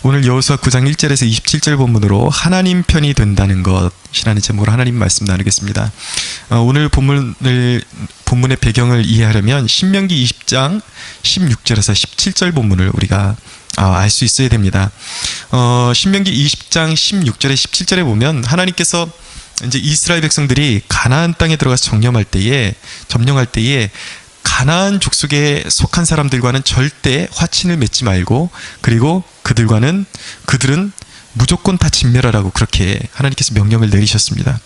오늘 여호수아 9장 1절에서 27절 본문으로 하나님 편이 된다는 것이라는 제목으로 하나님 말씀 나누겠습니다. 오늘 본문의 배경을 이해하려면 신명기 20장 16절에서 17절 본문을 우리가 알 수 있어야 됩니다. 신명기 20장 16절에 17절에 보면 하나님께서 이제 이스라엘 백성들이 가나안 땅에 들어가서 점령할 때에 가나안 족속에 속한 사람들과는 절대 화친을 맺지 말고, 그리고 그들은 무조건 다 진멸하라고 그렇게 하나님께서 명령을 내리셨습니다.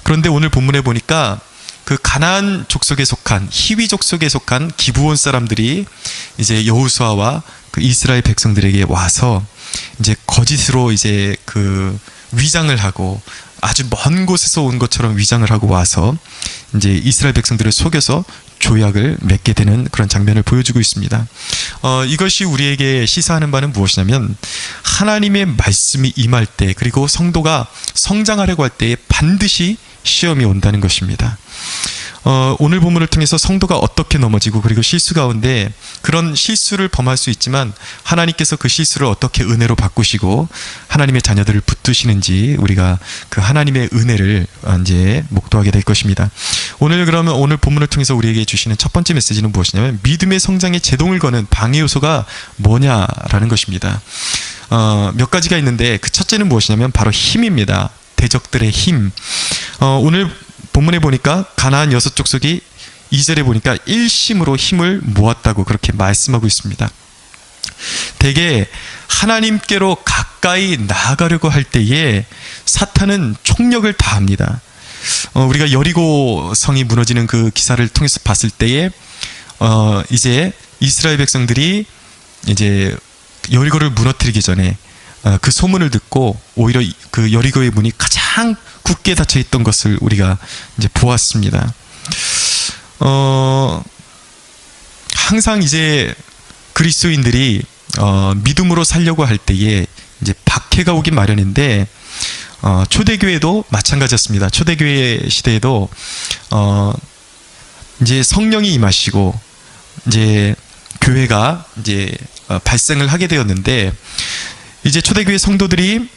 그런데 오늘 본문에 보니까 그 가나안 족속에 속한 히위 족속에 속한 기브온 사람들이 이제 여호수아와 그 이스라엘 백성들에게 와서 이제 거짓으로 이제 그 위장을 하고, 아주 먼 곳에서 온 것처럼 위장을 하고 와서 이제 이스라엘 백성들을 속여서 조약을 맺게 되는 그런 장면을 보여주고 있습니다. 이것이 우리에게 시사하는 바는 무엇이냐면, 하나님의 말씀이 임할 때, 그리고 성도가 성장하려고 할 때에 반드시 시험이 온다는 것입니다. 오늘 본문을 통해서 성도가 어떻게 넘어지고, 그리고 실수 가운데 그런 실수를 범할 수 있지만 하나님께서 그 실수를 어떻게 은혜로 바꾸시고 하나님의 자녀들을 붙드시는지, 우리가 그 하나님의 은혜를 이제 목도하게 될 것입니다. 오늘 본문을 통해서 우리에게 주시는 첫 번째 메시지는 무엇이냐면, 믿음의 성장에 제동을 거는 방해 요소가 뭐냐라는 것입니다. 몇 가지가 있는데 그 첫째는 무엇이냐면 바로 힘입니다. 대적들의 힘. 오늘 본문에 보니까 가나안 6족속이 2절에 보니까 일심으로 힘을 모았다고 그렇게 말씀하고 있습니다. 대개 하나님께로 가까이 나아가려고 할 때에 사탄은 총력을 다합니다. 우리가 여리고 성이 무너지는 그 기사를 통해서 봤을 때에 이제 이스라엘 백성들이 이제 여리고를 무너뜨리기 전에 그 소문을 듣고 오히려 그 여리고의 문이 가장 굳게 닫혀 있던 것을 우리가 이제 보았습니다. 항상 이제 그리스도인들이 믿음으로 살려고 할 때에 이제 박해가 오기 마련인데, 초대교회도 마찬가지였습니다. 초대교회 시대에도 이제 성령이 임하시고 이제 교회가 이제 발생을 하게 되었는데, 이제 초대교회 성도들이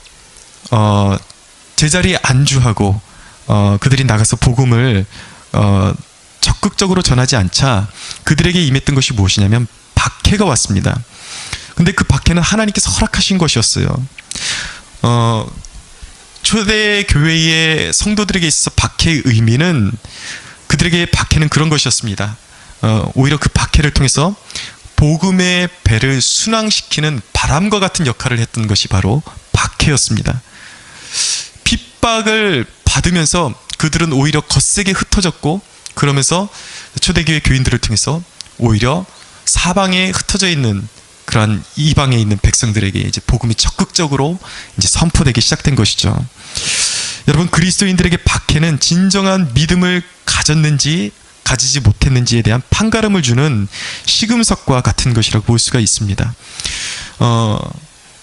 제자리에 안주하고 그들이 나가서 복음을 적극적으로 전하지 않자 그들에게 임했던 것이 무엇이냐면 박해가 왔습니다. 근데 그 박해는 하나님께서 허락하신 것이었어요. 초대교회의 성도들에게 있어서 박해의 의미는, 그들에게 박해는 그런 것이었습니다. 오히려 그 박해를 통해서 복음의 배를 순항시키는 바람과 같은 역할을 했던 것이 바로 박해였습니다. 핍박을 받으면서 그들은 오히려 거세게 흩어졌고, 그러면서 초대교회 교인들을 통해서 오히려 사방에 흩어져 있는 그러한 이방에 있는 백성들에게 이제 복음이 적극적으로 이제 선포되기 시작된 것이죠. 여러분, 그리스도인들에게 박해는 진정한 믿음을 가졌는지 가지지 못했는지에 대한 판가름을 주는 시금석과 같은 것이라고 볼 수가 있습니다.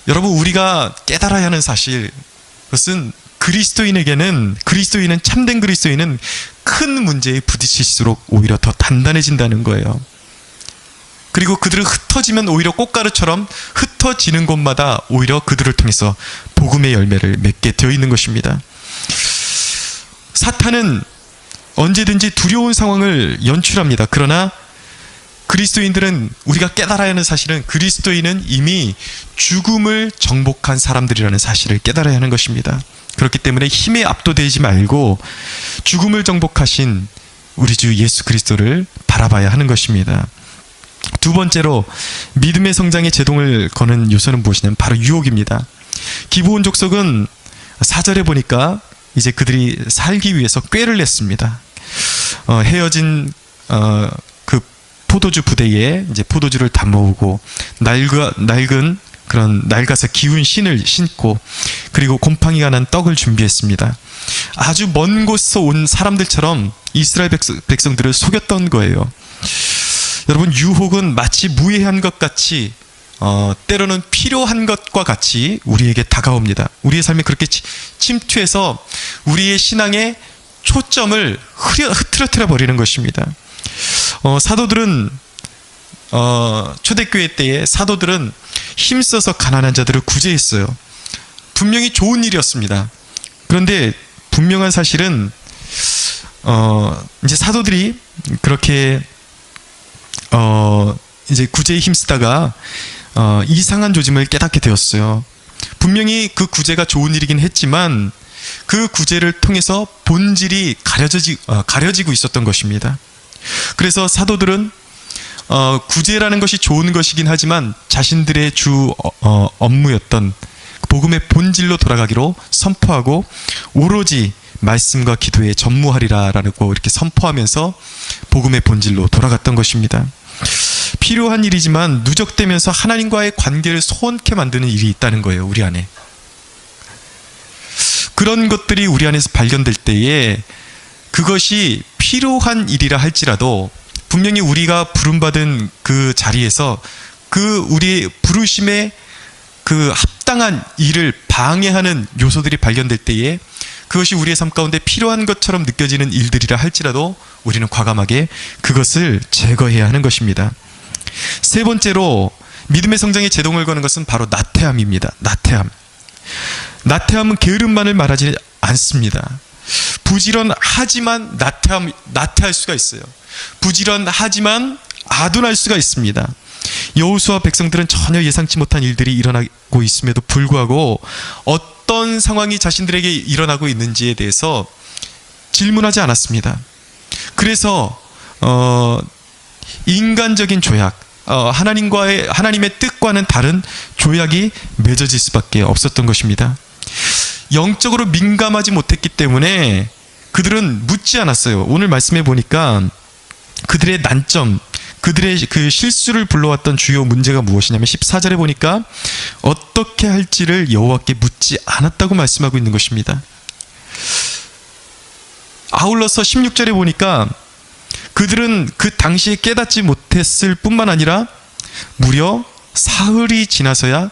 여러분, 우리가 깨달아야 하는 사실, 그것은 참된 그리스도인은 큰 문제에 부딪힐수록 오히려 더 단단해진다는 거예요. 그리고 그들은 흩어지면 오히려 꽃가루처럼 흩어지는 곳마다 오히려 그들을 통해서 복음의 열매를 맺게 되어 있는 것입니다. 사탄은 언제든지 두려운 상황을 연출합니다. 그러나 그리스도인들은, 우리가 깨달아야 하는 사실은, 그리스도인은 이미 죽음을 정복한 사람들이라는 사실을 깨달아야 하는 것입니다. 그렇기 때문에 힘에 압도되지 말고 죽음을 정복하신 우리 주 예수 그리스도를 바라봐야 하는 것입니다. 두 번째로 믿음의 성장에 제동을 거는 요소는 무엇이냐면 바로 유혹입니다. 기브온 족속은 4절에 보니까 이제 그들이 살기 위해서 꾀를 냈습니다. 헤어진 그 포도주 부대에 이제 포도주를 담아오고, 낡은 그런 낡아서 기운 신을 신고, 그리고 곰팡이가 난 떡을 준비했습니다. 아주 먼 곳에서 온 사람들처럼 이스라엘 백성들을 속였던 거예요. 여러분, 유혹은 마치 무해한 것 같이, 때로는 필요한 것과 같이 우리에게 다가옵니다. 우리의 삶에 그렇게 침투해서 우리의 신앙의 초점을 흐트러뜨려 버리는 것입니다. 사도들은 초대교회 때에 사도들은 힘써서 가난한 자들을 구제했어요. 분명히 좋은 일이었습니다. 그런데 분명한 사실은 이제 사도들이 그렇게 이제 구제에 힘쓰다가 이상한 조짐을 깨닫게 되었어요. 분명히 그 구제가 좋은 일이긴 했지만 그 구제를 통해서 본질이 가려지고 있었던 것입니다. 그래서 사도들은 구제라는 것이 좋은 것이긴 하지만 자신들의 주 업무였던 복음의 본질로 돌아가기로 선포하고 오로지 말씀과 기도에 전무하리라라고 이렇게 선포하면서 복음의 본질로 돌아갔던 것입니다. 필요한 일이지만 누적되면서 하나님과의 관계를 소원케 만드는 일이 있다는 거예요. 우리 안에. 그런 것들이 우리 안에서 발견될 때에 그것이 필요한 일이라 할지라도 분명히 우리가 부름받은 그 자리에서 그 우리의 부르심에 그 합당한 일을 방해하는 요소들이 발견될 때에 그것이 우리의 삶 가운데 필요한 것처럼 느껴지는 일들이라 할지라도 우리는 과감하게 그것을 제거해야 하는 것입니다. 세 번째로 믿음의 성장에 제동을 거는 것은 바로 나태함입니다. 나태함은 게으름만을 말하지 않습니다. 부지런하지만 나태할 수가 있어요. 부지런하지만 아둔할 수가 있습니다. 여호수아 백성들은 전혀 예상치 못한 일들이 일어나고 있음에도 불구하고 어떤 상황이 자신들에게 일어나고 있는지에 대해서 질문하지 않았습니다. 그래서 인간적인 조약, 하나님의 뜻과는 다른 조약이 맺어질 수밖에 없었던 것입니다. 영적으로 민감하지 못했기 때문에 그들은 묻지 않았어요. 오늘 말씀해 보니까 그들의 난점, 그들의 그 실수를 불러왔던 주요 문제가 무엇이냐면 14절에 보니까 어떻게 할지를 여호와께 묻지 않았다고 말씀하고 있는 것입니다. 아울러서 16절에 보니까 그들은 그 당시에 깨닫지 못했을 뿐만 아니라 무려 사흘이 지나서야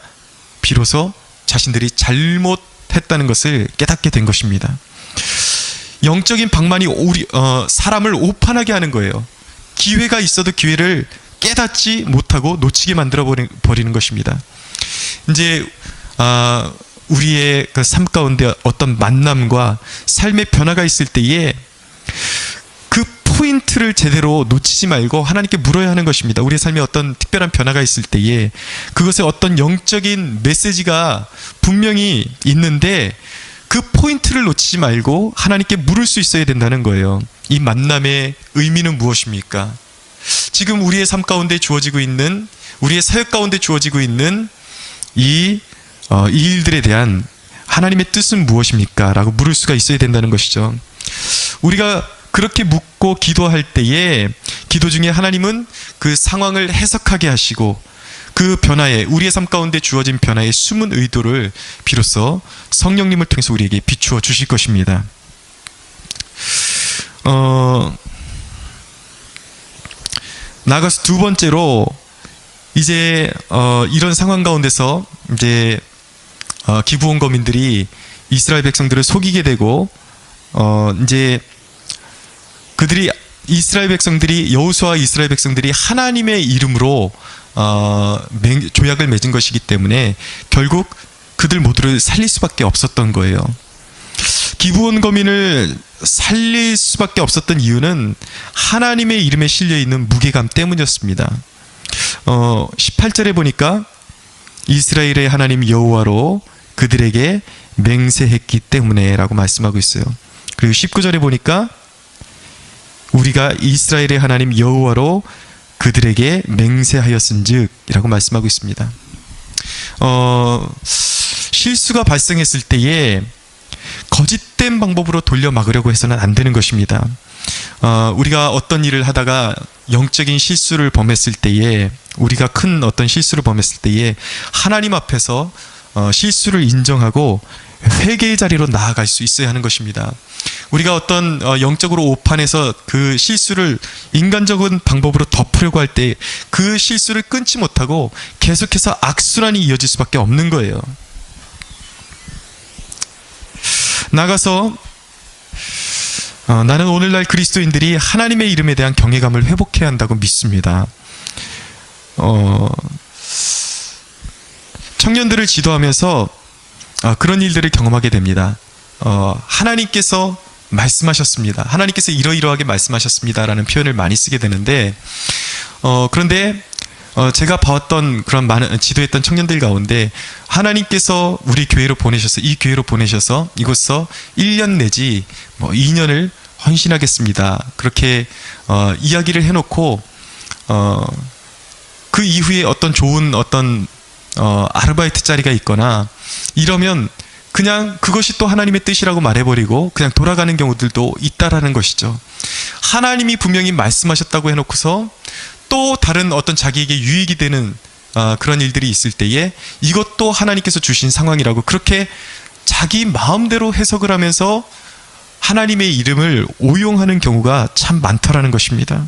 비로소 자신들이 잘못했다는 것을 깨닫게 된 것입니다. 영적인 방만이 사람을 오판하게 하는 거예요. 기회가 있어도 기회를 깨닫지 못하고 놓치게 만들어 버리는 것입니다. 이제 우리의 그 삶 가운데 어떤 만남과 삶의 변화가 있을 때에 그 포인트를 제대로 놓치지 말고 하나님께 물어야 하는 것입니다. 우리의 삶에 어떤 특별한 변화가 있을 때에 그것에 어떤 영적인 메시지가 분명히 있는데 그 포인트를 놓치지 말고 하나님께 물을 수 있어야 된다는 거예요. 이 만남의 의미는 무엇입니까? 지금 우리의 삶 가운데 주어지고 있는, 우리의 사역 가운데 주어지고 있는 이 일들에 대한 하나님의 뜻은 무엇입니까? 라고 물을 수가 있어야 된다는 것이죠. 우리가 그렇게 묻고 기도할 때에 기도 중에 하나님은 그 상황을 해석하게 하시고 그 변화에, 우리의 삶 가운데 주어진 변화의 숨은 의도를 비로소 성령님을 통해서 우리에게 비추어 주실 것입니다. 나아가서 두 번째로 이제 이런 상황 가운데서 이제 기브온 거민들이 이스라엘 백성들을 속이게 되고 이제 그들이 여호수아와 이스라엘 백성들이 하나님의 이름으로 조약을 맺은 것이기 때문에 결국 그들 모두를 살릴 수밖에 없었던 거예요. 기브온 거민을 살릴 수밖에 없었던 이유는 하나님의 이름에 실려있는 무게감 때문이었습니다. 18절에 보니까 이스라엘의 하나님 여호와로 그들에게 맹세했기 때문에 라고 말씀하고 있어요. 그리고 19절에 보니까 우리가 이스라엘의 하나님 여호와로 그들에게 맹세하였은즉 이라고 말씀하고 있습니다. 실수가 발생했을 때에 거짓된 방법으로 돌려 막으려고 해서는 안 되는 것입니다. 우리가 어떤 일을 하다가 영적인 실수를 범했을 때에, 우리가 큰 어떤 실수를 범했을 때에 하나님 앞에서 실수를 인정하고 회개의 자리로 나아갈 수 있어야 하는 것입니다. 우리가 어떤 영적으로 오판해서 그 실수를 인간적인 방법으로 덮으려고 할 때 그 실수를 끊지 못하고 계속해서 악순환이 이어질 수밖에 없는 거예요. 나가서 나는 오늘날 그리스도인들이 하나님의 이름에 대한 경외감을 회복해야 한다고 믿습니다. 청년들을 지도하면서 그런 일들을 경험하게 됩니다. 하나님께서 말씀하셨습니다. 하나님께서 이러이러하게 말씀하셨습니다라는 표현을 많이 쓰게 되는데, 그런데 제가 봐왔던 그런 많은 지도했던 청년들 가운데 하나님께서 우리 교회로 보내셔서, 이 교회로 보내셔서 이곳서 1년 내지 2년을 헌신하겠습니다, 그렇게 이야기를 해놓고 그 이후에 어떤 좋은 아르바이트 자리가 있거나 이러면 그냥 그것이 또 하나님의 뜻이라고 말해버리고 그냥 돌아가는 경우들도 있다라는 것이죠. 하나님이 분명히 말씀하셨다고 해놓고서 또 다른 어떤 자기에게 유익이 되는 그런 일들이 있을 때에 이것도 하나님께서 주신 상황이라고 그렇게 자기 마음대로 해석을 하면서 하나님의 이름을 오용하는 경우가 참 많더라는 것입니다.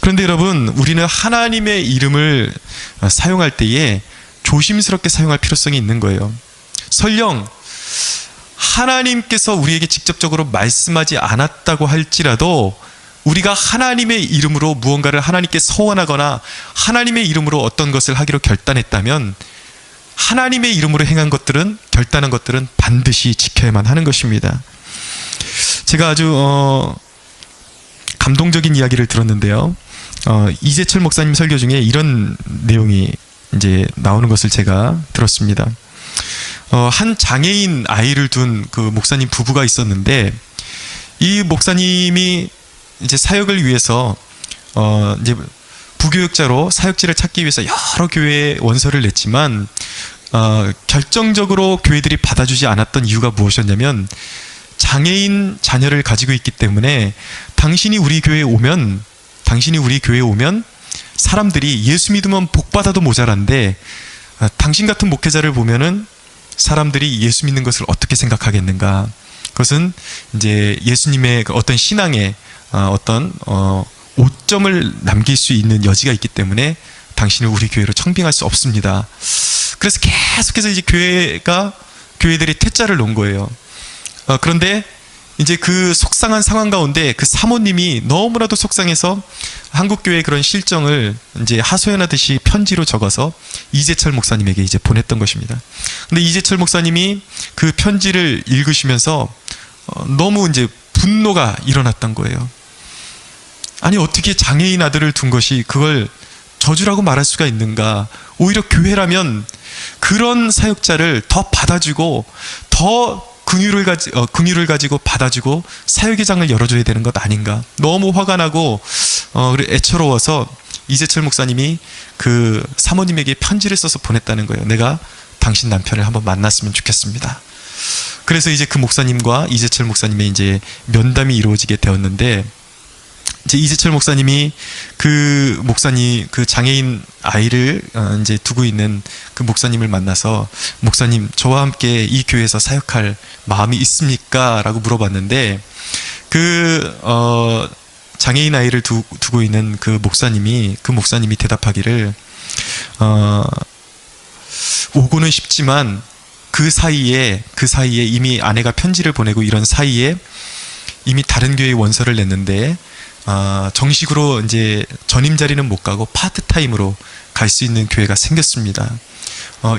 그런데 여러분, 우리는 하나님의 이름을 사용할 때에 조심스럽게 사용할 필요성이 있는 거예요. 설령 하나님께서 우리에게 직접적으로 말씀하지 않았다고 할지라도 우리가 하나님의 이름으로 무언가를 하나님께 서원하거나 하나님의 이름으로 어떤 것을 하기로 결단했다면 하나님의 이름으로 행한 것들은, 결단한 것들은 반드시 지켜야만 하는 것입니다. 제가 아주 감동적인 이야기를 들었는데요. 이재철 목사님 설교 중에 이런 내용이 이제 나오는 것을 제가 들었습니다. 한 장애인 아이를 둔 그 목사님 부부가 있었는데, 이 목사님이 이제 사역을 위해서 이제 부교육자로 사역지를 찾기 위해서 여러 교회에 원서를 냈지만 결정적으로 교회들이 받아주지 않았던 이유가 무엇이었냐면, 장애인 자녀를 가지고 있기 때문에 당신이 우리 교회에 오면 사람들이 예수 믿으면 복 받아도 모자란데 당신 같은 목회자를 보면은 사람들이 예수 믿는 것을 어떻게 생각하겠는가. 그것은 이제 예수님의 어떤 신앙에 어떤 오점을 남길 수 있는 여지가 있기 때문에 당신을 우리 교회로 청빙할 수 없습니다. 그래서 계속해서 이제 교회들이 퇴짜를 놓은 거예요. 그런데 이제 그 속상한 상황 가운데 그 사모님이 너무나도 속상해서 한국교회의 그런 실정을 이제 하소연하듯이 편지로 적어서 이재철 목사님에게 이제 보냈던 것입니다. 근데 이재철 목사님이 그 편지를 읽으시면서 너무 이제 분노가 일어났던 거예요. 아니, 어떻게 장애인 아들을 둔 것이 그걸 저주라고 말할 수가 있는가. 오히려 교회라면 그런 사역자를 더 받아주고 더 긍휼을 가지고 받아주고 사역의 장을 열어줘야 되는 것 아닌가. 너무 화가 나고 애처로워서 이재철 목사님이 그 사모님에게 편지를 써서 보냈다는 거예요. 내가 당신 남편을 한번 만났으면 좋겠습니다. 그래서 이제 그 목사님과 이재철 목사님의 이제 면담이 이루어지게 되었는데, 이제 이재철 목사님이 그 장애인 아이를 이제 두고 있는 그 목사님을 만나서, 목사님, 저와 함께 이 교회에서 사역할 마음이 있습니까? 라고 물어봤는데, 장애인 아이를 두고 있는 그 목사님이 대답하기를, 오고는 싶지만 그 사이에 이미 아내가 편지를 보내고 이런 사이에 이미 다른 교회에 원서를 냈는데, 정식으로 이제 전임 자리는 못 가고 파트타임으로 갈 수 있는 교회가 생겼습니다.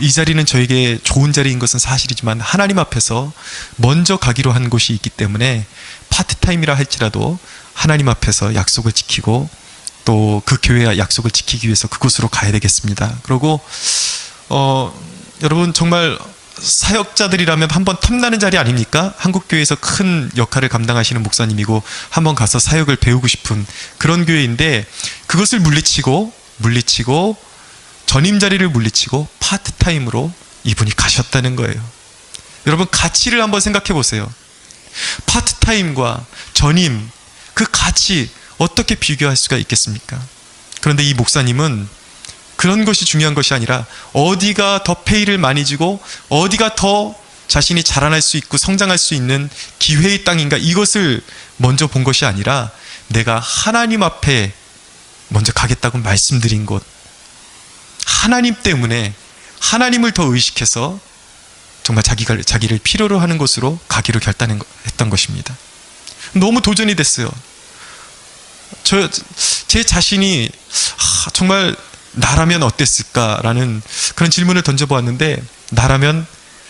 이 자리는 저에게 좋은 자리인 것은 사실이지만 하나님 앞에서 먼저 가기로 한 곳이 있기 때문에 파트타임이라 할지라도 하나님 앞에서 약속을 지키고 또 그 교회와 약속을 지키기 위해서 그곳으로 가야 되겠습니다. 그리고 여러분, 정말 사역자들이라면 한번 탐나는 자리 아닙니까? 한국교회에서 큰 역할을 감당하시는 목사님이고 한번 가서 사역을 배우고 싶은 그런 교회인데, 그것을 물리치고 전임 자리를 물리치고 파트타임으로 이분이 가셨다는 거예요. 여러분, 가치를 한번 생각해 보세요. 파트타임과 전임, 그 가치 어떻게 비교할 수가 있겠습니까? 그런데 이 목사님은 그런 것이 중요한 것이 아니라 어디가 더 페이를 많이 주고 어디가 더 자신이 자라날 수 있고 성장할 수 있는 기회의 땅인가, 이것을 먼저 본 것이 아니라 내가 하나님 앞에 먼저 가겠다고 말씀드린 곳, 하나님 때문에 하나님을 더 의식해서 정말 자기를 필요로 하는 곳으로 가기로 결단했던 것입니다. 너무 도전이 됐어요. 제 자신이 정말 나라면 어땠을까라는 그런 질문을 던져보았는데, 나라면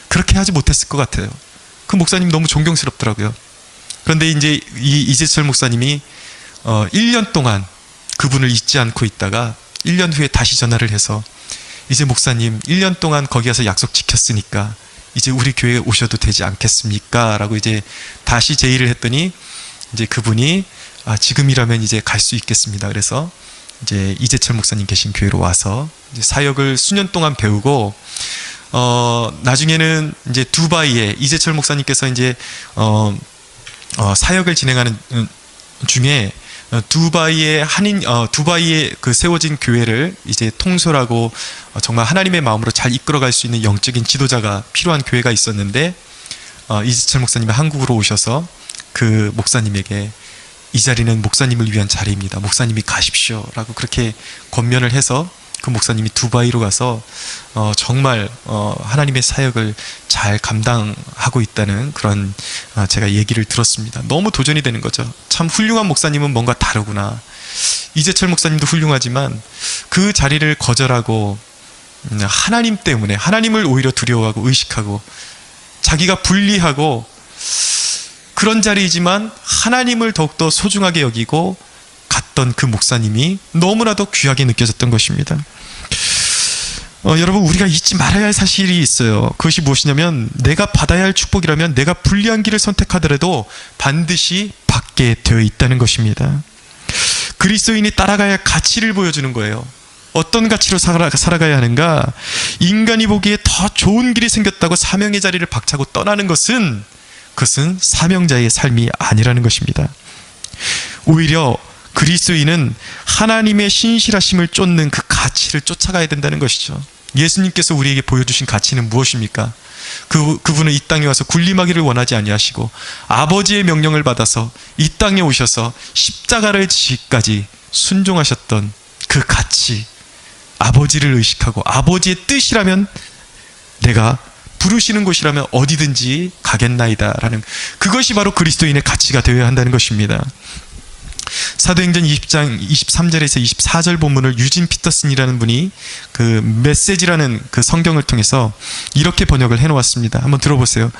그렇게 하지 못했을 것 같아요. 그 목사님 너무 존경스럽더라고요. 그런데 이제 이 이재철 목사님이 1년 동안 그분을 잊지 않고 있다가 1년 후에 다시 전화를 해서, 이제 목사님 1년 동안 거기 가서 약속 지켰으니까 이제 우리 교회에 오셔도 되지 않겠습니까? 라고 이제 다시 제의를 했더니, 이제 그분이 지금이라면 이제 갈 수 있겠습니다. 그래서 이제 이재철 목사님 계신 교회로 와서 이제 사역을 수년 동안 배우고, 나중에는 이제 두바이에 이재철 목사님께서 이제 사역을 진행하는 중에 두바이에 두바이에 그 세워진 교회를 이제 통솔하고 정말 하나님의 마음으로 잘 이끌어갈 수 있는 영적인 지도자가 필요한 교회가 있었는데, 이재철 목사님이 한국으로 오셔서 그 목사님에게 이 자리는 목사님을 위한 자리입니다. 목사님이 가십시오. 라고 그렇게 권면을 해서 그 목사님이 두바이로 가서 정말 하나님의 사역을 잘 감당하고 있다는 그런 제가 얘기를 들었습니다. 너무 도전이 되는 거죠. 참 훌륭한 목사님은 뭔가 다르구나. 이재철 목사님도 훌륭하지만 그 자리를 거절하고 하나님 때문에, 하나님을 오히려 두려워하고 의식하고 자기가 불리하고 그런 자리이지만 하나님을 더욱더 소중하게 여기고 갔던 그 목사님이 너무나도 귀하게 느껴졌던 것입니다. 여러분, 우리가 잊지 말아야 할 사실이 있어요. 그것이 무엇이냐면, 내가 받아야 할 축복이라면 내가 불리한 길을 선택하더라도 반드시 받게 되어 있다는 것입니다. 그리스도인이 따라가야 할 가치를 보여주는 거예요. 어떤 가치로 살아가야 하는가? 인간이 보기에 더 좋은 길이 생겼다고 사명의 자리를 박차고 떠나는 것은, 그것은 사명자의 삶이 아니라는 것입니다. 오히려 그리스도인은 하나님의 신실하심을 쫓는 그 가치를 쫓아가야 된다는 것이죠. 예수님께서 우리에게 보여주신 가치는 무엇입니까? 그분은 이 땅에 와서 군림하기를 원하지 아니하시고 아버지의 명령을 받아서 이 땅에 오셔서 십자가를 지기까지 순종하셨던 그 가치, 아버지를 의식하고 아버지의 뜻이라면, 내가 부르시는 곳이라면 어디든지 가겠나이다 라는, 그것이 바로 그리스도인의 가치가 되어야 한다는 것입니다. 사도행전 20장 23절에서 24절 본문을 유진 피터슨이라는 분이 그 메시지라는 그 성경을 통해서 이렇게 번역을 해놓았습니다. 한번 들어보세요.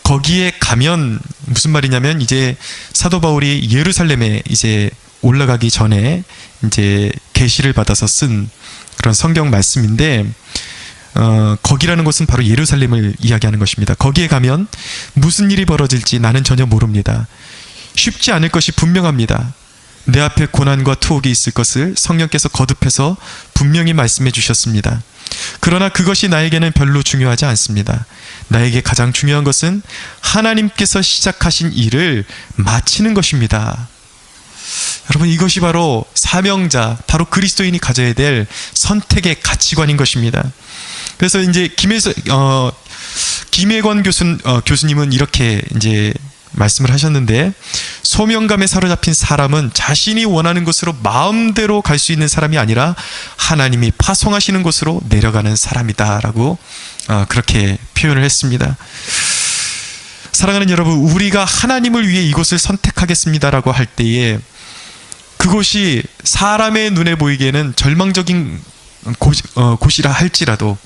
거기에 가면, 무슨 말이냐면, 이제 사도 바울이 예루살렘에 이제 올라가기 전에 이제 계시를 받아서 쓴 그런 성경 말씀인데, 거기라는 곳은 바로 예루살렘을 이야기하는 것입니다. 거기에 가면 무슨 일이 벌어질지 나는 전혀 모릅니다. 쉽지 않을 것이 분명합니다. 내 앞에 고난과 투옥이 있을 것을 성령께서 거듭해서 분명히 말씀해 주셨습니다. 그러나 그것이 나에게는 별로 중요하지 않습니다. 나에게 가장 중요한 것은 하나님께서 시작하신 일을 마치는 것입니다. 여러분, 이것이 바로 사명자, 바로 그리스도인이 가져야 될 선택의 가치관인 것입니다. 그래서 이제 김혜권 교수님은 이렇게 이제 말씀을 하셨는데, 소명감에 사로잡힌 사람은 자신이 원하는 곳으로 마음대로 갈 수 있는 사람이 아니라 하나님이 파송하시는 곳으로 내려가는 사람이다라고 그렇게 표현을 했습니다. 사랑하는 여러분, 우리가 하나님을 위해 이곳을 선택하겠습니다라고 할 때에 그곳이 사람의 눈에 보이기에는 절망적인 곳이라 할지라도,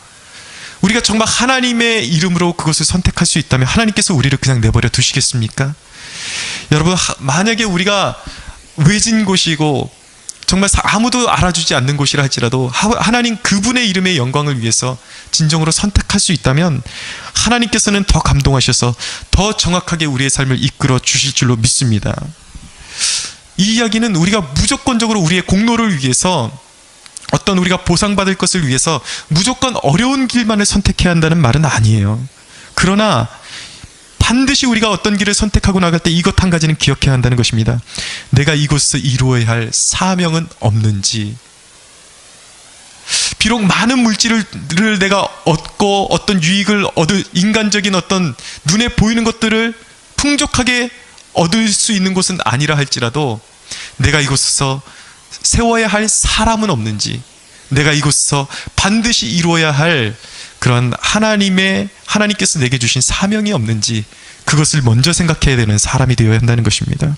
우리가 정말 하나님의 이름으로 그것을 선택할 수 있다면 하나님께서 우리를 그냥 내버려 두시겠습니까? 여러분, 만약에 우리가 외진 곳이고 정말 아무도 알아주지 않는 곳이라 할지라도 하나님 그분의 이름의 영광을 위해서 진정으로 선택할 수 있다면 하나님께서는 더 감동하셔서 더 정확하게 우리의 삶을 이끌어 주실 줄로 믿습니다. 이 이야기는 우리가 무조건적으로 우리의 공로를 위해서, 어떤 우리가 보상받을 것을 위해서 무조건 어려운 길만을 선택해야 한다는 말은 아니에요. 그러나 반드시 우리가 어떤 길을 선택하고 나갈 때 이것 한 가지는 기억해야 한다는 것입니다. 내가 이곳에서 이루어야 할 사명은 없는지. 비록 많은 물질을 내가 얻고 어떤 유익을 얻을, 인간적인 어떤 눈에 보이는 것들을 풍족하게 얻을 수 있는 곳은 아니라 할지라도, 내가 이곳에서 세워야 할 사람은 없는지, 내가 이곳에서 반드시 이루어야 할 그런 하나님께서 내게 주신 사명이 없는지, 그것을 먼저 생각해야 되는 사람이 되어야 한다는 것입니다.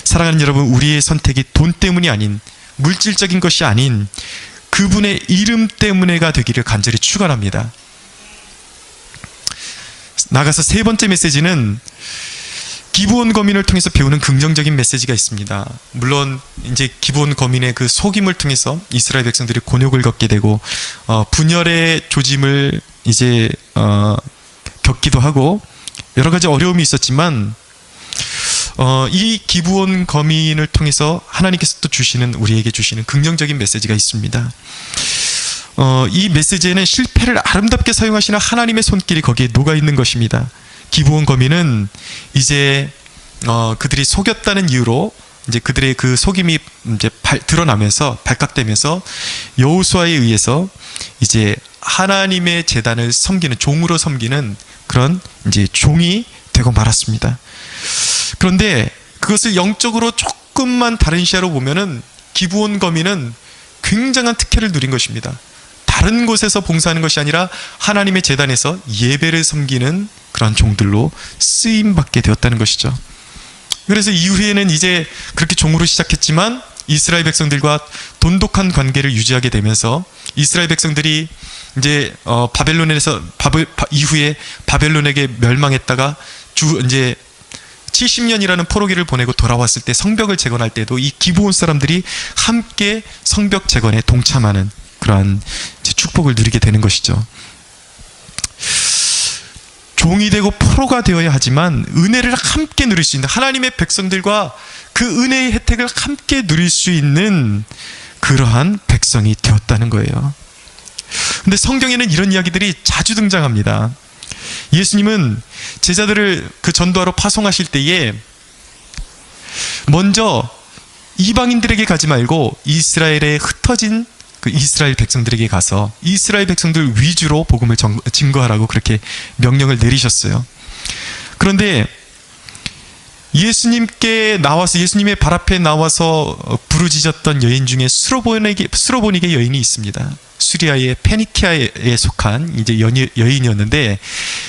사랑하는 여러분, 우리의 선택이 돈 때문이 아닌 물질적인 것이 아닌 그분의 이름 때문에가 되기를 간절히 축원합니다. 나가서 세 번째 메시지는 기브온 거민을 통해서 배우는 긍정적인 메시지가 있습니다. 물론 이제 기브온 거민의 그 속임을 통해서 이스라엘 백성들이 곤욕을 겪게 되고 분열의 조짐을 이제 겪기도 하고 여러 가지 어려움이 있었지만 이 기브온 거민을 통해서 하나님께서 또 우리에게 주시는 긍정적인 메시지가 있습니다. 이 메시지에는 실패를 아름답게 사용하시는 하나님의 손길이 거기에 녹아 있는 것입니다. 기브온 거민은 이제 그들이 속였다는 이유로 이제 그들의 그 속임이 이제 드러나면서 발각되면서 여호수아에 의해서 이제 하나님의 제단을 섬기는 종으로 섬기는 그런 이제 종이 되고 말았습니다. 그런데 그것을 영적으로 조금만 다른 시야로 보면은 기브온 거민은 굉장한 특혜를 누린 것입니다. 다른 곳에서 봉사하는 것이 아니라 하나님의 제단에서 예배를 섬기는 그런 종들로 쓰임받게 되었다는 것이죠. 그래서 이후에는 이제 그렇게 종으로 시작했지만 이스라엘 백성들과 돈독한 관계를 유지하게 되면서 이스라엘 백성들이 이제 이후에 바벨론에게 멸망했다가 이제 70년이라는 포로기를 보내고 돌아왔을 때 성벽을 재건할 때도 이 기브온 사람들이 함께 성벽 재건에 동참하는 그러한 축복을 누리게 되는 것이죠. 종이 되고 포로가 되어야 하지만 은혜를 함께 누릴 수 있는 하나님의 백성들과 그 은혜의 혜택을 함께 누릴 수 있는 그러한 백성이 되었다는 거예요. 근데 성경에는 이런 이야기들이 자주 등장합니다. 예수님은 제자들을 그 전도하러 파송하실 때에 먼저 이방인들에게 가지 말고 이스라엘에 흩어진 그 이스라엘 백성들에게 가서 이스라엘 백성들 위주로 복음을 증거하라고 그렇게 명령을 내리셨어요. 그런데 예수님의 발 앞에 나와서 부르짖었던 여인 중에 수로보니게 여인이 있습니다. 수리아의 페니키아에 속한 이제 여인이었는데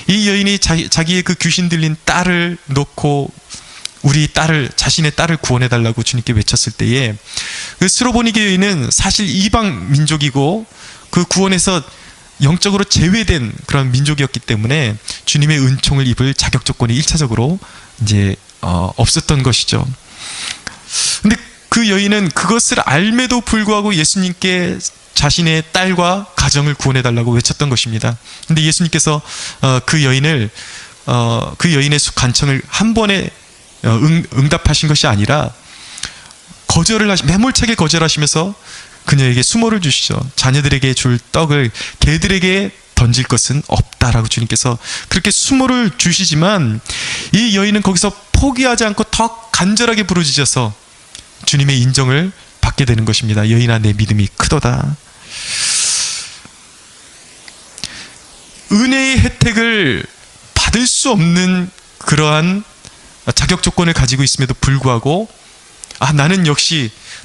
이 여인이 자기의 그 귀신 들린 딸을 놓고 자신의 딸을 구원해달라고 주님께 외쳤을 때에 그 수로보니게 여인은 사실 이방 민족이고 그 구원에서 영적으로 제외된 그런 민족이었기 때문에 주님의 은총을 입을 자격 조건이 1차적으로 이제 없었던 것이죠. 근데 그 여인은 그것을 알매도 불구하고 예수님께 자신의 딸과 가정을 구원해달라고 외쳤던 것입니다. 근데 예수님께서 그 여인의 간청을 한 번에 응답하신 것이 아니라 매몰차게 거절하시면서 그녀에게 수모를 주시죠. 자녀들에게 줄 떡을 개들에게 던질 것은 없다라고 주님께서 그렇게 수모를 주시지만 이 여인은 거기서 포기하지 않고 더 간절하게 부르짖어서 주님의 인정을 받게 되는 것입니다. 여인아, 내 믿음이 크도다. 은혜의 혜택을 받을 수 없는 그러한 자격 조건을 가지고 있음에도 불구하고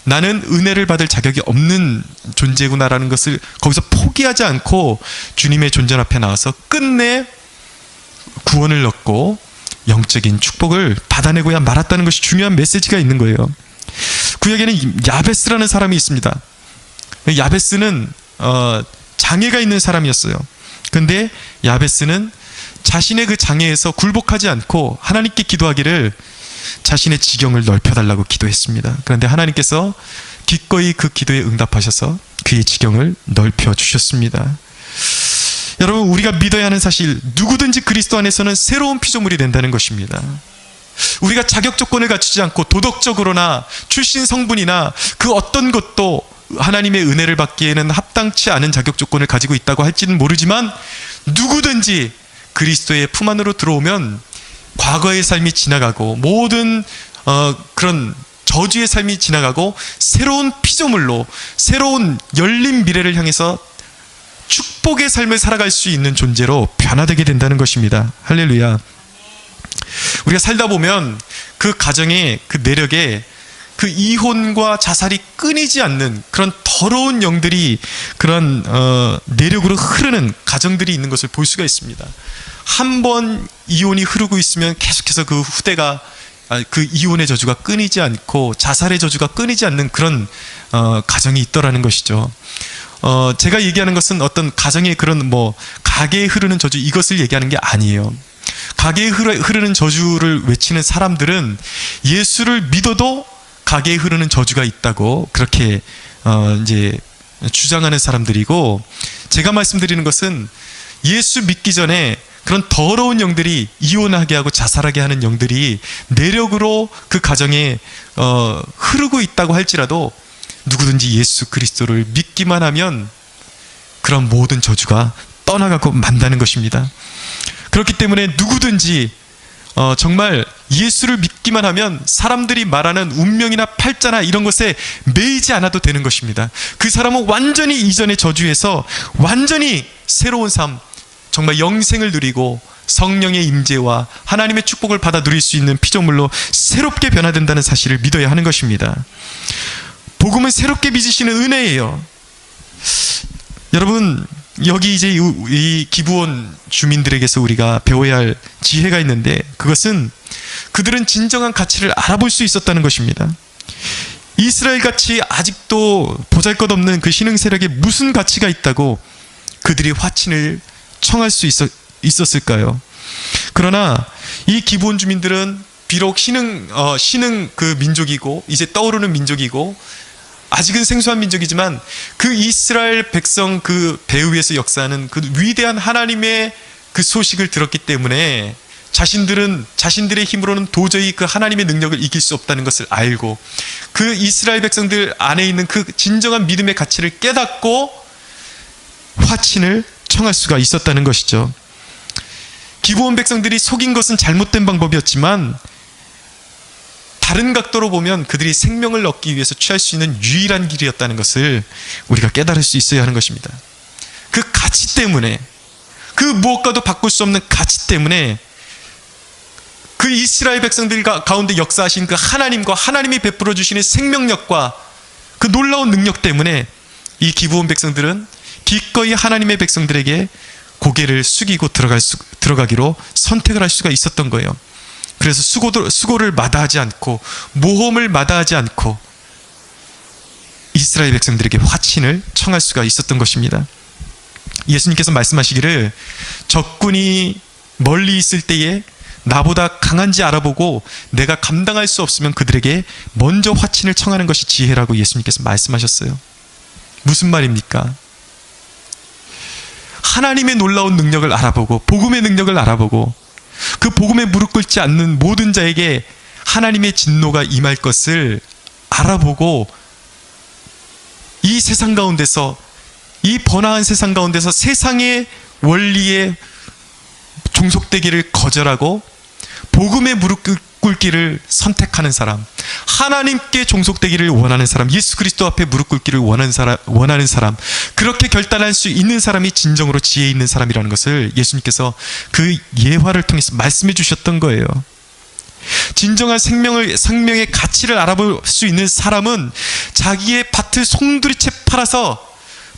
나는 은혜를 받을 자격이 없는 존재구나라는 것을 거기서 포기하지 않고 주님의 존전 앞에 나와서 끝내 구원을 얻고 영적인 축복을 받아내고야 말았다는 것이 중요한 메시지가 있는 거예요. 구약에는 야베스라는 사람이 있습니다. 야베스는 장애가 있는 사람이었어요. 근데 야베스는 자신의 그 장애에서 굴복하지 않고 하나님께 기도하기를 자신의 지경을 넓혀달라고 기도했습니다. 그런데 하나님께서 기꺼이 그 기도에 응답하셔서 그의 지경을 넓혀주셨습니다. 여러분, 우리가 믿어야 하는 사실, 누구든지 그리스도 안에서는 새로운 피조물이 된다는 것입니다. 우리가 자격 조건을 갖추지 않고 도덕적으로나 출신 성분이나 그 어떤 것도 하나님의 은혜를 받기에는 합당치 않은 자격 조건을 가지고 있다고 할지는 모르지만 누구든지 그리스도의 품 안으로 들어오면 과거의 삶이 지나가고 모든 그런 저주의 삶이 지나가고 새로운 피조물로 새로운 열린 미래를 향해서 축복의 삶을 살아갈 수 있는 존재로 변화되게 된다는 것입니다. 할렐루야. 우리가 살다 보면 그 가정의 그 내력에 그 이혼과 자살이 끊이지 않는 그런 더러운 영들이 그런 내력으로 흐르는 가정들이 있는 것을 볼 수가 있습니다. 한 번 이혼이 흐르고 있으면 계속해서 그 후대가 그 이혼의 저주가 끊이지 않고 자살의 저주가 끊이지 않는 그런 가정이 있더라는 것이죠. 제가 얘기하는 것은 어떤 가정의 그런 가게에 흐르는 저주 이것을 얘기하는 게 아니에요. 가게에 흐르는 저주를 외치는 사람들은 예수를 믿어도 가게에 흐르는 저주가 있다고 그렇게 이제 주장하는 사람들이고, 제가 말씀드리는 것은 예수 믿기 전에 그런 더러운 영들이 이혼하게 하고 자살하게 하는 영들이 내력으로 그 가정에 흐르고 있다고 할지라도 누구든지 예수 그리스도를 믿기만 하면 그런 모든 저주가 떠나가고 만다는 것입니다. 그렇기 때문에 누구든지 정말 예수를 믿기만 하면 사람들이 말하는 운명이나 팔자나 이런 것에 매이지 않아도 되는 것입니다. 그 사람은 완전히 이전의 저주에서 완전히 새로운 삶, 정말 영생을 누리고 성령의 임재와 하나님의 축복을 받아 누릴 수 있는 피조물로 새롭게 변화된다는 사실을 믿어야 하는 것입니다. 복음은 새롭게 빚으시는 은혜예요. 여러분, 여기 이제 이 기브온 주민들에게서 우리가 배워야 할 지혜가 있는데, 그것은 그들은 진정한 가치를 알아볼 수 있었다는 것입니다. 이스라엘같이 아직도 보잘것없는 그 신흥 세력에 무슨 가치가 있다고 그들이 화친을 청할 수 있었을까요? 그러나 이 기브온 주민들은 비록 신흥 그 민족이고 이제 떠오르는 민족이고 아직은 생소한 민족이지만 그 이스라엘 백성 그 배 위에서 역사하는 그 위대한 하나님의 그 소식을 들었기 때문에 자신들의 힘으로는 도저히 그 하나님의 능력을 이길 수 없다는 것을 알고 그 이스라엘 백성들 안에 있는 그 진정한 믿음의 가치를 깨닫고 화친을 청할 수가 있었다는 것이죠. 기브온 백성들이 속인 것은 잘못된 방법이었지만 다른 각도로 보면 그들이 생명을 얻기 위해서 취할 수 있는 유일한 길이었다는 것을 우리가 깨달을 수 있어야 하는 것입니다. 그 가치 때문에, 그 무엇과도 바꿀 수 없는 가치 때문에 그 이스라엘 백성들 가운데 역사하신 그 하나님과 하나님이 베풀어 주시는 생명력과 그 놀라운 능력 때문에 이 기브온 백성들은 기꺼이 하나님의 백성들에게 고개를 숙이고 들어가기로 선택을 할 수가 있었던 거예요. 그래서 수고를 마다하지 않고 모험을 마다하지 않고 이스라엘 백성들에게 화친을 청할 수가 있었던 것입니다. 예수님께서 말씀하시기를 적군이 멀리 있을 때에 나보다 강한지 알아보고 내가 감당할 수 없으면 그들에게 먼저 화친을 청하는 것이 지혜라고 예수님께서 말씀하셨어요. 무슨 말입니까? 하나님의 놀라운 능력을 알아보고 복음의 능력을 알아보고 그 복음에 무릎 꿇지 않는 모든 자에게 하나님의 진노가 임할 것을 알아보고 이 세상 가운데서, 이 번화한 세상 가운데서 세상의 원리에 종속되기를 거절하고 복음에 무릎 꿇기를 선택하는 사람, 하나님께 종속되기를 원하는 사람, 예수 그리스도 앞에 무릎 꿇기를 원하는 사람, 그렇게 결단할 수 있는 사람이 진정으로 지혜 있는 사람이라는 것을 예수님께서 그 예화를 통해서 말씀해 주셨던 거예요. 진정한 생명의 가치를 알아볼 수 있는 사람은 자기의 밭을 송두리째 팔아서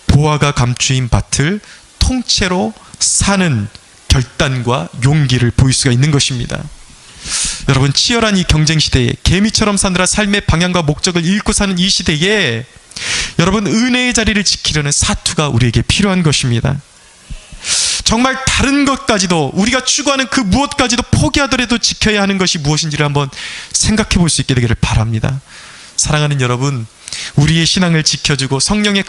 보화가 감추인 밭을 통째로 사는 결단과 용기를 보일 수가 있는 것입니다. 여러분, 치열한 이 경쟁 시대에 개미처럼 사느라 삶의 방향과 목적을 잃고 사는 이 시대에 여러분, 은혜의 자리를 지키려는 사투가 우리에게 필요한 것입니다. 정말 다른 것까지도, 우리가 추구하는 그 무엇까지도 포기하더라도 지켜야 하는 것이 무엇인지를 한번 생각해 볼 수 있게 되기를 바랍니다. 사랑하는 여러분, 우리의 신앙을 지켜주고 성령의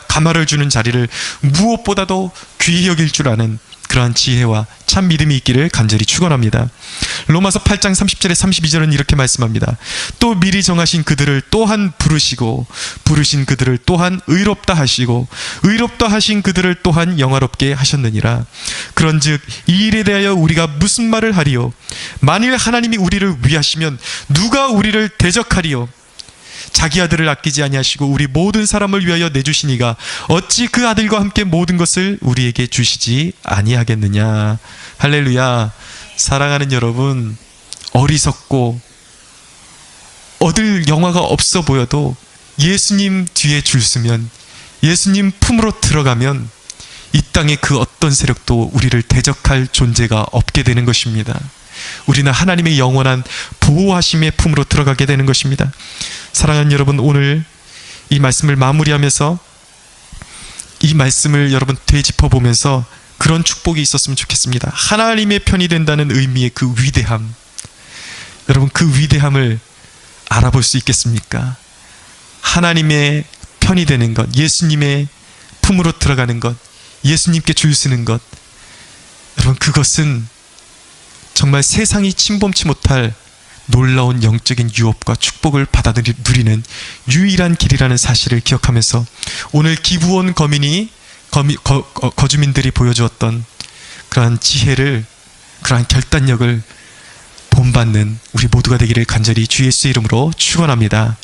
감화를 주는 자리를 무엇보다도 귀히 여길 줄 아는 그러한 지혜와 참 믿음이 있기를 간절히 축원합니다. 로마서 8장 30절에 32절은 이렇게 말씀합니다. 또 미리 정하신 그들을 또한 부르시고 부르신 그들을 또한 의롭다 하시고 의롭다 하신 그들을 또한 영화롭게 하셨느니라. 그런즉 이 일에 대하여 우리가 무슨 말을 하리요? 만일 하나님이 우리를 위하시면 누가 우리를 대적하리요? 자기 아들을 아끼지 아니하시고 우리 모든 사람을 위하여 내주시니가 어찌 그 아들과 함께 모든 것을 우리에게 주시지 아니하겠느냐. 할렐루야. 사랑하는 여러분, 어리석고 얻을 영화가 없어 보여도 예수님 뒤에 줄 서면, 예수님 품으로 들어가면 이 땅의 그 어떤 세력도 우리를 대적할 존재가 없게 되는 것입니다. 우리는 하나님의 영원한 보호하심의 품으로 들어가게 되는 것입니다. 사랑하는 여러분, 오늘 이 말씀을 마무리하면서 이 말씀을 여러분 되짚어 보면서 그런 축복이 있었으면 좋겠습니다. 하나님의 편이 된다는 의미의 그 위대함, 여러분 그 위대함을 알아볼 수 있겠습니까? 하나님의 편이 되는 것, 예수님의 품으로 들어가는 것, 예수님께 줄 서는 것, 여러분 그것은 정말 세상이 침범치 못할 놀라운 영적인 유업과 축복을 받아 누리는 유일한 길이라는 사실을 기억하면서 오늘 기브온 거주민들이 보여주었던 그러한 지혜를, 그러한 결단력을 본받는 우리 모두가 되기를 간절히 주 예수의 이름으로 축원합니다.